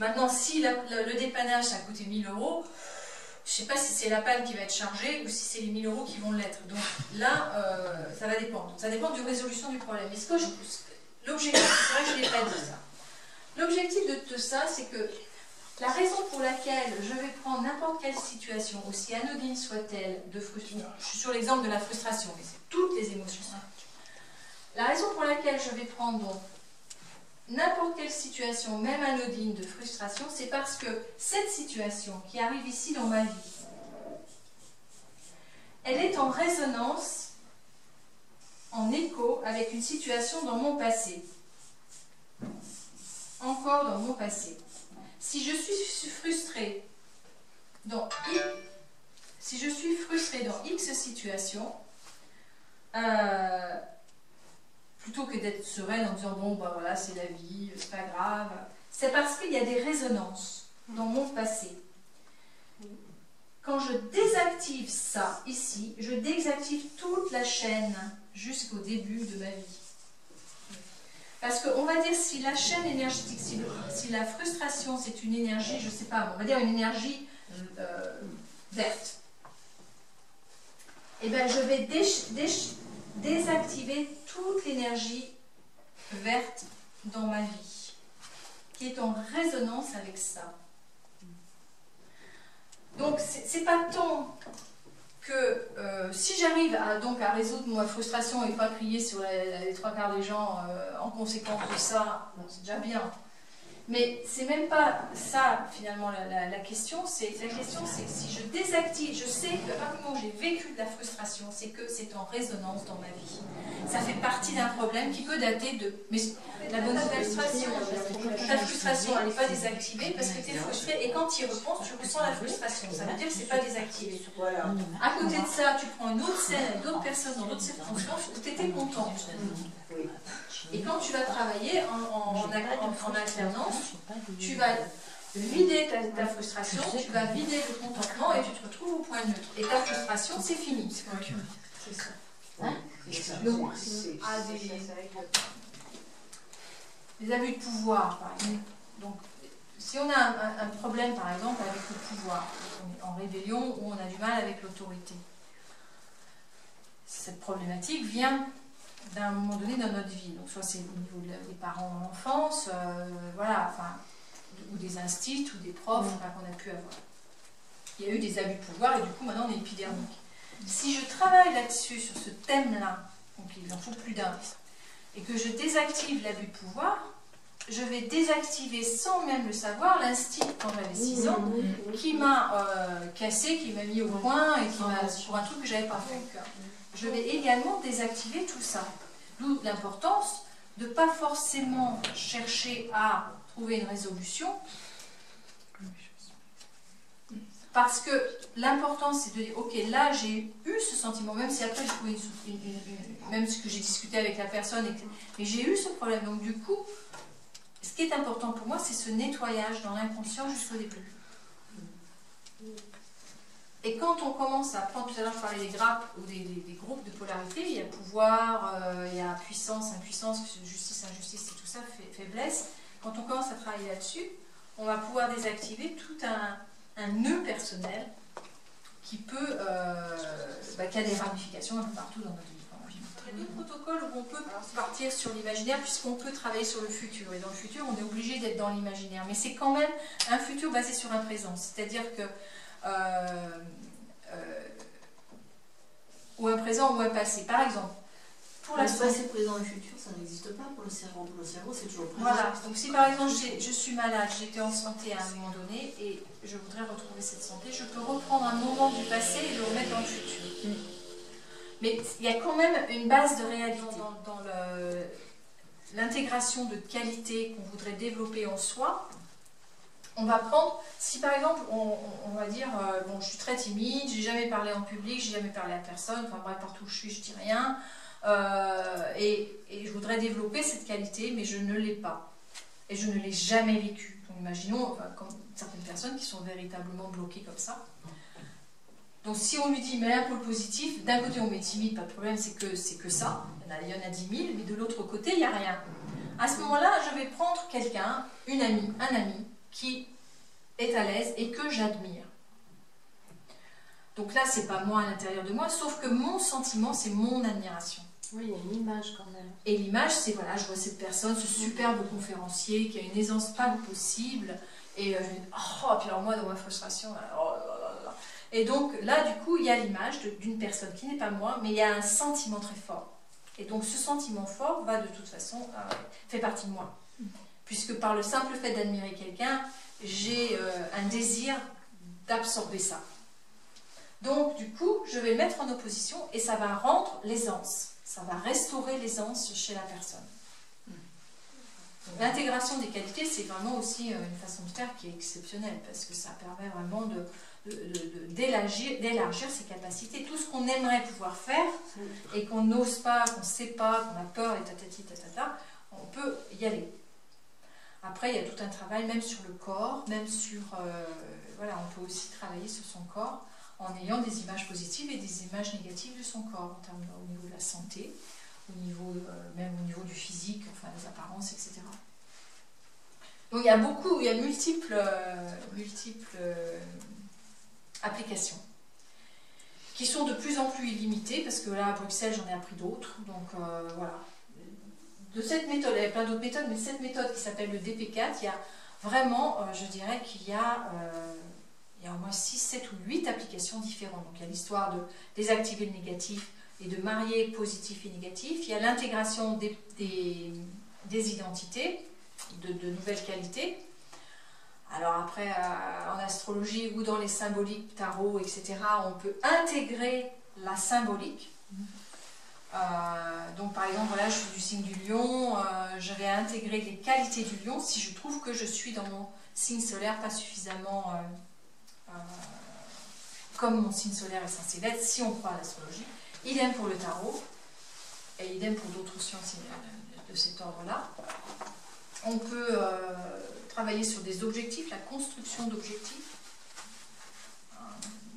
Maintenant, si le dépannage ça a coûté 1000 €, je ne sais pas si c'est la panne qui va être chargée ou si c'est les 1000 € qui vont l'être. Donc là, ça va dépendre. Donc, ça dépend de la résolution du problème. L'objectif, c'est vrai que je ne l'ai pas dit ça. L'objectif de tout ça, c'est que la raison pour laquelle je vais prendre n'importe quelle situation, aussi anodine soit-elle, de frustration, je suis sur l'exemple de la frustration, mais c'est toutes les émotions. La raison pour laquelle je vais prendre n'importe quelle situation, même anodine, de frustration, c'est parce que cette situation qui arrive ici dans ma vie, elle est en résonance, en écho avec une situation dans mon passé. Encore dans mon passé. Si je suis frustrée dans X situation, plutôt que d'être sereine en disant bon bah voilà c'est la vie, c'est pas grave, c'est parce qu'il y a des résonances dans mon passé. Quand je désactive ça ici, je désactive toute la chaîne jusqu'au début de ma vie. Parce qu'on va dire si la chaîne énergétique, si la frustration c'est une énergie, je sais pas, on va dire une énergie verte, et bien je vais désactiver toute l'énergie verte dans ma vie, qui est en résonance avec ça. Donc c'est pas tant que si j'arrive à résoudre ma frustration et pas crier sur les trois quarts des gens en conséquence de ça, bon, c'est déjà bien. Mais c'est même pas ça finalement la question. La question c'est si je désactive, je sais que à partir du moment où j'ai vécu de la frustration, c'est que c'est en résonance dans ma vie. Ça fait partie d'un problème qui peut dater de... Mais la bonne nouvelle, ta frustration elle n'est pas désactivée parce que tu es frustré et quand tu y repenses, tu ressens la frustration. Ça veut dire que c'est pas désactivé. À côté de ça, tu prends une autre scène avec d'autres personnes dans d'autres circonstances où tu étais content. Et quand tu vas travailler en alternance, tu vas vider ta frustration, tu vas vider le contentement et tu te retrouves au point neutre. Et ta frustration, c'est fini. C'est ça. Hein? Donc, des abus de pouvoir, par exemple. Donc, si on a un problème, par exemple, avec le pouvoir, on est en rébellion ou on a du mal avec l'autorité, cette problématique vient d'un moment donné dans notre vie. Donc, soit c'est au niveau des parents dans l'enfance, voilà, enfin, ou des instituts, ou des profs qu'on a pu avoir. Il y a eu des abus de pouvoir et du coup, maintenant, on est épidermique. Si je travaille là-dessus, sur ce thème-là, donc il en faut plus d'un, et que je désactive l'abus de pouvoir, je vais désactiver sans même le savoir l'instinct quand j'avais 6 ans qui m'a cassé, qui m'a mis au point et qui m'a pour un truc que j'avais pas fait. Je vais également désactiver tout ça. D'où l'importance de ne pas forcément chercher à trouver une résolution, parce que l'important c'est de dire ok, là j'ai eu ce sentiment, même si après j'ai trouvé même ce que j'ai discuté avec la personne, mais j'ai eu ce problème. Donc du coup, ce qui est important pour moi, c'est ce nettoyage dans l'inconscient jusqu'au début. Et quand on commence à prendre, tout à l'heure je parlais des grappes ou des groupes de polarité, il y a pouvoir, il y a puissance, impuissance, justice, injustice, et tout ça, faiblesse. Quand on commence à travailler là-dessus, on va pouvoir désactiver tout un nœud personnel qui peut, qui a des ramifications un peu partout dans notre vie. Il y a d'autres protocoles où on peut partir sur l'imaginaire puisqu'on peut travailler sur le futur. Et dans le futur, on est obligé d'être dans l'imaginaire. Mais c'est quand même un futur basé sur un présent. C'est-à-dire que ou un présent ou un passé. Par exemple, pour le passé, présent et futur, ça n'existe pas pour le cerveau. Pour le cerveau, c'est toujours présent. Voilà. Donc si par exemple je suis malade, j'étais en santé à un moment donné et je voudrais retrouver cette santé, je peux reprendre un moment du passé et le remettre dans le futur. Mais il y a quand même une base de réalité dans l'intégration de qualité qu'on voudrait développer en soi. On va prendre, si par exemple on va dire, bon je suis très timide, j'ai jamais parlé en public, j'ai jamais parlé à personne, enfin bref, partout où je suis je dis rien, et je voudrais développer cette qualité mais je ne l'ai pas, et je ne l'ai jamais vécu. Donc imaginons, comme certaines personnes qui sont véritablement bloquées comme ça. Donc si on lui dit mais un pôle positif, d'un côté on met timide, pas de problème, c'est que ça, il y en a 10 000, mais de l'autre côté il n'y a rien. À ce moment-là, je vais prendre quelqu'un, une amie, un ami, qui est à l'aise et que j'admire. Donc là, c'est pas moi à l'intérieur de moi, sauf que mon sentiment, c'est mon admiration. Oui, il y a une image quand même. Et l'image, c'est voilà, je vois cette personne, ce superbe conférencier qui a une aisance pas possible, et je me dis, oh, puis alors moi, dans ma frustration, oh là là là. Et donc là, du coup, il y a l'image d'une personne qui n'est pas moi, mais il y a un sentiment très fort. Et donc ce sentiment fort va de toute façon, fait partie de moi. Puisque par le simple fait d'admirer quelqu'un, j'ai un désir d'absorber ça. Donc, du coup, je vais le mettre en opposition et ça va rendre l'aisance. Ça va restaurer l'aisance chez la personne. L'intégration des qualités, c'est vraiment aussi une façon de faire qui est exceptionnelle parce que ça permet vraiment d'élargir ses capacités. Tout ce qu'on aimerait pouvoir faire et qu'on n'ose pas, qu'on ne sait pas, qu'on a peur et tatati tatata, on peut y aller. Après, il y a tout un travail même sur le corps, même sur... voilà, on peut aussi travailler sur son corps en ayant des images positives et des images négatives de son corps, en termes au niveau de la santé, même au niveau du physique, enfin des apparences, etc. Donc il y a multiples applications qui sont de plus en plus illimitées, parce que là à Bruxelles j'en ai appris d'autres, donc voilà. De cette méthode, il y a plein d'autres méthodes, mais cette méthode qui s'appelle le DP4, il y a vraiment, je dirais qu'il y a au moins 6, 7 ou 8 applications différentes. Donc il y a l'histoire de désactiver le négatif et de marier positif et négatif. Il y a l'intégration des identités, de nouvelles qualités. Alors après, en astrologie ou dans les symboliques, tarot, etc., on peut intégrer la symbolique. Donc par exemple, voilà, je suis du signe du lion, je vais intégrer les qualités du lion si je trouve que je suis dans mon signe solaire pas suffisamment... comme mon signe solaire est censé l'être, si on croit à l'astrologie. Idem pour le tarot, et idem pour d'autres sciences de cet ordre-là. On peut travailler sur des objectifs, la construction d'objectifs,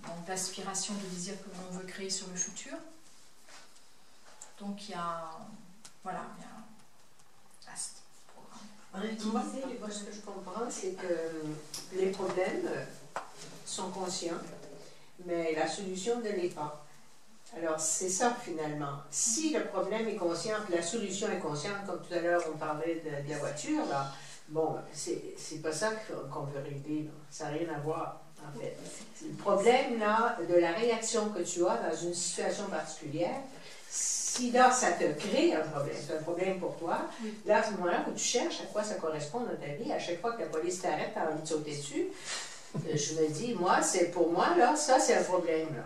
donc d'aspiration, de désir que l'on veut créer sur le futur. Donc il y a, voilà, il y a un vaste programme. Moi, ce que je comprends, c'est que les problèmes sont conscients, mais la solution ne l'est pas. Alors, c'est ça, finalement. Si le problème est conscient, que la solution est consciente, comme tout à l'heure, on parlait de la voiture, là, bon, c'est pas ça qu'on veut régler. Là. Ça n'a rien à voir, en fait. Le problème, là, de la réaction que tu as dans une situation particulière, si là, ça te crée un problème, c'est un problème pour toi, là, à ce moment-là, où tu cherches à quoi ça correspond dans ta vie, à chaque fois que la police t'arrête, tu as envie de sauter dessus, je me dis, moi, c'est pour moi, là, ça, c'est un problème, là.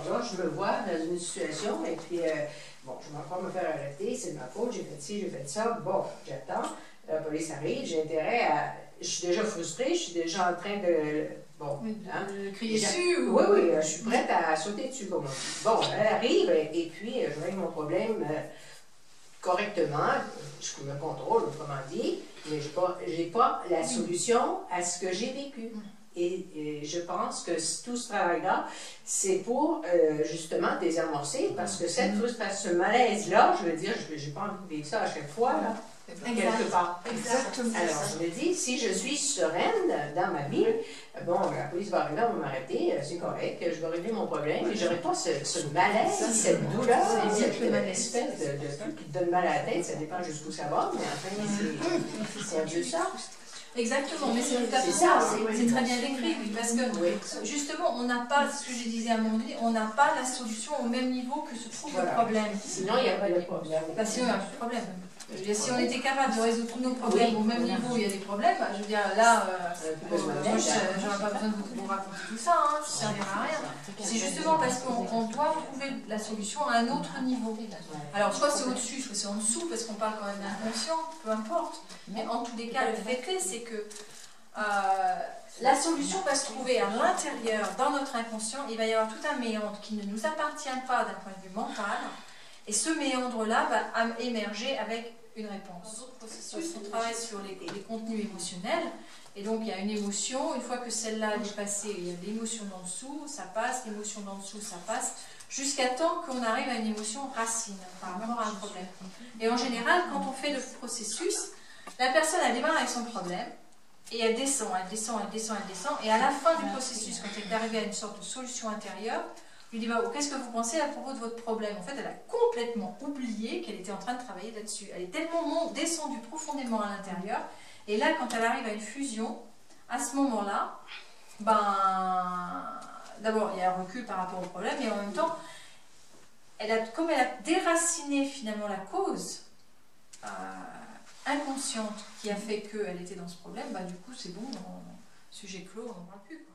Alors là, je me vois dans une situation, et puis, bon, je ne vais pas me faire arrêter, c'est de ma faute, j'ai fait ci, j'ai fait ça, bon, j'attends, la police arrive, j'ai intérêt à... Je suis déjà frustrée, je suis déjà en train de... Bon, hein, de crier dessus ou... Oui, je suis prête à sauter dessus, comme on dit. Bon, elle arrive, et puis, je règle mon problème correctement, je me contrôle, autrement dit, mais je n'ai pas la solution à ce que j'ai vécu. Et je pense que tout ce travail-là, c'est pour justement désamorcer, parce que cette frustration, ce malaise-là, je veux dire, je n'ai pas envie de vivre ça à chaque fois, là, quelque part. Exactement. Alors, je me dis, si je suis sereine dans ma vie, bon, la police va arriver, on va m'arrêter, c'est correct, je vais régler mon problème, mais je n'aurai pas ce malaise, cette douleur, cette espèce de truc qui te donne mal à la tête, ça dépend jusqu'où ça va, mais enfin, c'est un peu ça. Exactement, mais c'est tout à fait ça, c'est très bien décrit, parce que justement, on n'a pas, ce que je disais à un moment donné, on n'a pas la solution au même niveau que se trouve le problème. Sinon, il n'y a pas de problème. Sinon, il n'y a plus de problème. Je veux dire, si on était capable de résoudre tous nos problèmes au même niveau où il y a des problèmes, je veux dire, là, moi, j'aurais pas besoin de vous raconter tout ça, hein, ça ne servira à rien. C'est justement parce qu'on doit trouver la solution à un autre niveau. Alors, soit c'est au-dessus, soit c'est en dessous, parce qu'on parle quand même d'inconscient, peu importe. Mais en tous les cas, le fait est, c'est que la solution va se trouver à l'intérieur, dans notre inconscient. Il va y avoir tout un méandre qui ne nous appartient pas d'un point de vue mental. Et ce méandre-là va émerger avec une réponse. On travaille sur les contenus émotionnels. Et donc, il y a une émotion. Une fois que celle-là est passée, il y a l'émotion d'en dessous, ça passe. L'émotion d'en dessous, ça passe. Jusqu'à temps qu'on arrive à une émotion racine par rapport à un problème. Et en général, quand on fait le processus, la personne, elle démarre avec son problème. Et elle descend, elle descend, elle descend, elle descend. Et à la fin du processus, quand elle est arrivée à une sorte de solution intérieure, je lui dis, bah, qu'est-ce que vous pensez à propos de votre problème? En fait, elle a complètement oublié qu'elle était en train de travailler là-dessus. Elle est tellement descendue profondément à l'intérieur. Et là, quand elle arrive à une fusion, à ce moment-là, ben, d'abord, il y a un recul par rapport au problème, et en même temps, comme elle a déraciné finalement la cause inconsciente qui a fait qu'elle était dans ce problème, bah, du coup, c'est bon, sujet clos, on n'en parle plus, quoi.